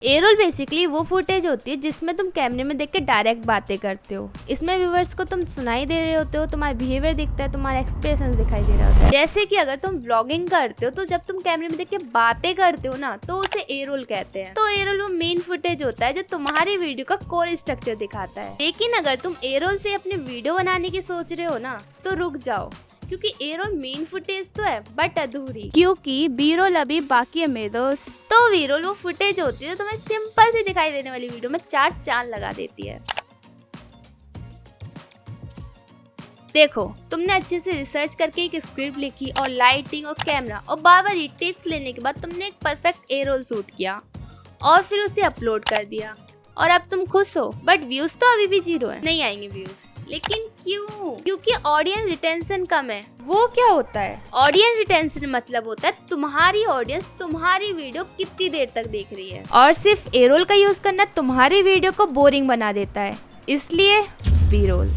ए role basically वो footage होती है जिसमें तुम कैमरे में देख के डायरेक्ट बातें करते हो। इसमें व्यूवर्स को तुम सुनाई दे रहे होते हो, तुम्हारा बिहेवियर दिखता है, तुम्हारा एक्सप्रेशन दिखाई दे रहा होता है। जैसे कि अगर तुम व्लॉगिंग करते हो तो जब तुम कैमरे में देख के बातें करते हो ना, तो उसे ए रोल कहते हैं। तो ए रोल वो मेन फुटेज होता है जो तुम्हारी वीडियो का कोर स्ट्रक्चर दिखाता है। लेकिन अगर तुम ए रोल से अपनी वीडियो बनाने की सोच रहे हो ना, तो रुक जाओ, क्योंकि ए रोल मेन फुटेज तो है बट अधूरी, क्योंकि बी रोल अभी बाकी है मेरे दोस्त। तो बी रोल वो फुटेज होती है जो तुम्हें सिंपल सी दिखाई देने वाली वीडियो में चार चांद लगा देती है। देखो, तुमने अच्छे से रिसर्च करके एक स्क्रिप्ट लिखी और लाइटिंग और कैमरा और बार बार रीटेक्स लेने के बाद तुमने एक परफेक्ट ए रोल शूट किया और फिर उसे अपलोड कर दिया और अब तुम खुश हो। बट व्यूज तो अभी भी 0 है, नहीं आएंगे व्यूज। लेकिन क्यों? क्योंकि ऑडियंस रिटेंशन कम है। वो क्या होता है? ऑडियंस रिटेंशन मतलब होता है तुम्हारी ऑडियंस तुम्हारी वीडियो कितनी देर तक देख रही है। और सिर्फ ए रोल का यूज करना तुम्हारी वीडियो को बोरिंग बना देता है, इसलिए बी रोल।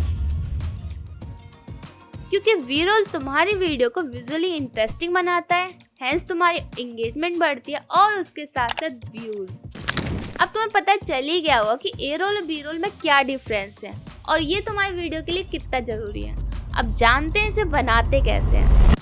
क्योंकि बी रोल तुम्हारी वीडियो को विजुअली इंटरेस्टिंग बनाता है, हेंस तुम्हारी एंगेजमेंट बढ़ती है और उसके साथ साथ व्यूज। अब तुम्हें पता चल ही गया होगा कि ए रोल और बी रोल में क्या डिफरेंस है और ये तुम्हारी वीडियो के लिए कितना जरूरी है। अब जानते हैं इसे बनाते कैसे हैं।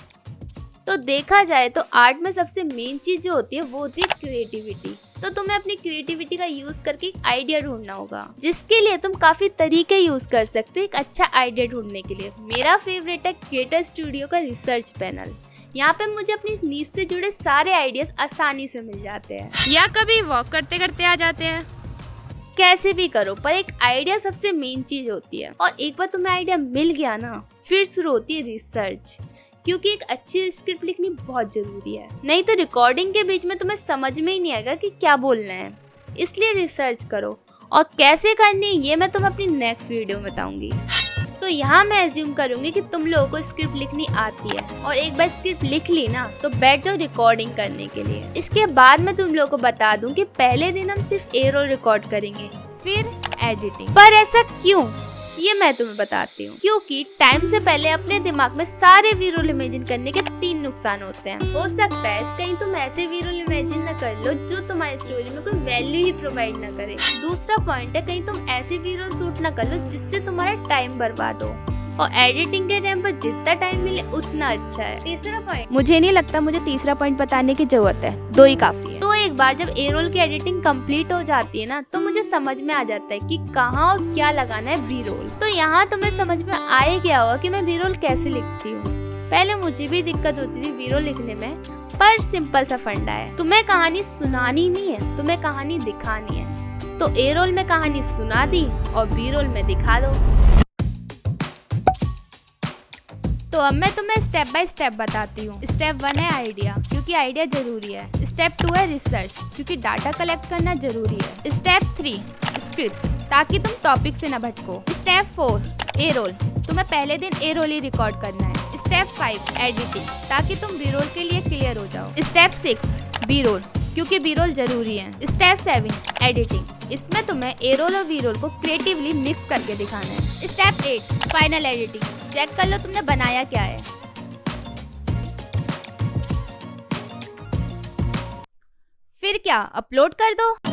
तो देखा जाए तो आर्ट में सबसे मेन चीज जो होती है वो होती है क्रिएटिविटी। तो तुम्हें अपनी क्रिएटिविटी का यूज करके एक आइडिया ढूंढना होगा, जिसके लिए तुम काफी तरीके यूज कर सकते हो एक अच्छा आइडिया ढूंढने के लिए। मेरा फेवरेट है क्रिएटर स्टूडियो का रिसर्च पैनल। यहाँ पे मुझे अपनी नीश से जुड़े सारे आइडियाज आसानी से मिल जाते हैं, या कभी वॉक करते करते आ जाते हैं। कैसे भी करो, पर एक आइडिया सबसे मेन चीज होती है। और एक बार तुम्हें आइडिया मिल गया ना, फिर शुरू होती है रिसर्च, क्योंकि एक अच्छी स्क्रिप्ट लिखनी बहुत जरूरी है। नहीं तो रिकॉर्डिंग के बीच में तुम्हें समझ में ही नहीं आएगा कि क्या बोलना है। इसलिए रिसर्च करो, और कैसे करनी है ये मैं तुम्हें अपनी नेक्स्ट वीडियो में बताऊंगी। तो यहाँ मैं एज्यूम करूंगी कि तुम लोगों को स्क्रिप्ट लिखनी आती है, और एक बार स्क्रिप्ट लिख ली ना तो बैठ जाओ रिकॉर्डिंग करने के लिए। इसके बाद मैं तुम लोगों को बता दूं कि पहले दिन हम सिर्फ ए रोल रिकॉर्ड करेंगे, फिर एडिटिंग। पर ऐसा क्यों, ये मैं तुम्हें बताती हूँ। क्योंकि टाइम से पहले अपने दिमाग में सारे वी रोल इमेजिन करने के 3 नुकसान होते हैं। हो सकता है कहीं तुम ऐसे वी रोल इमेजिन न कर लो जो तुम्हारी स्टोरी में कोई वैल्यू ही प्रोवाइड न करे। दूसरा पॉइंट है, कहीं तुम ऐसे वी रोल शूट न कर लो जिससे तुम्हारा टाइम बर्बाद हो, और एडिटिंग के टाइम पर जितना टाइम मिले उतना अच्छा है। तीसरा पॉइंट, मुझे नहीं लगता मुझे तीसरा पॉइंट बताने की जरूरत है, 2 ही काफी है। तो एक बार जब ए रोल की एडिटिंग कंप्लीट हो जाती है ना, तो मुझे समझ में आ जाता है कि कहाँ और क्या लगाना है बी रोल। तो यहाँ तुम्हें समझ में आ ही गया होगा कि मैं बी रोल कैसे लिखती हूँ। पहले मुझे भी दिक्कत होती थी बी रोल लिखने में, पर सिंपल सा फंडा है, तुम्हें कहानी सुनानी नहीं है, तुम्हें कहानी दिखानी है। तो ए रोल में कहानी सुना दी और बी रोल में दिखा दो। तो अब मैं तुम्हें स्टेप बाय स्टेप बताती हूँ। स्टेप 1 है आइडिया, क्योंकि आइडिया जरूरी है। स्टेप 2 है रिसर्च, क्योंकि डाटा कलेक्ट करना जरूरी है। स्टेप 3 स्क्रिप्ट, ताकि तुम टॉपिक से न भटको। स्टेप 4 ए रोल, तुम्हें पहले दिन ए रोल ही रिकॉर्ड करना है। स्टेप 5 एडिटिंग, ताकि तुम बी रोल के लिए क्लियर हो जाओ। स्टेप 6 बी रोल, क्योंकि बी रोल जरूरी है। स्टेप 7 एडिटिंग, इसमें तुम्हें ए रोल और बी रोल को क्रिएटिवली मिक्स करके दिखाना है। स्टेप 8 फाइनल एडिटिंग, चेक कर लो तुमने बनाया क्या है। फिर क्या, अपलोड कर दो।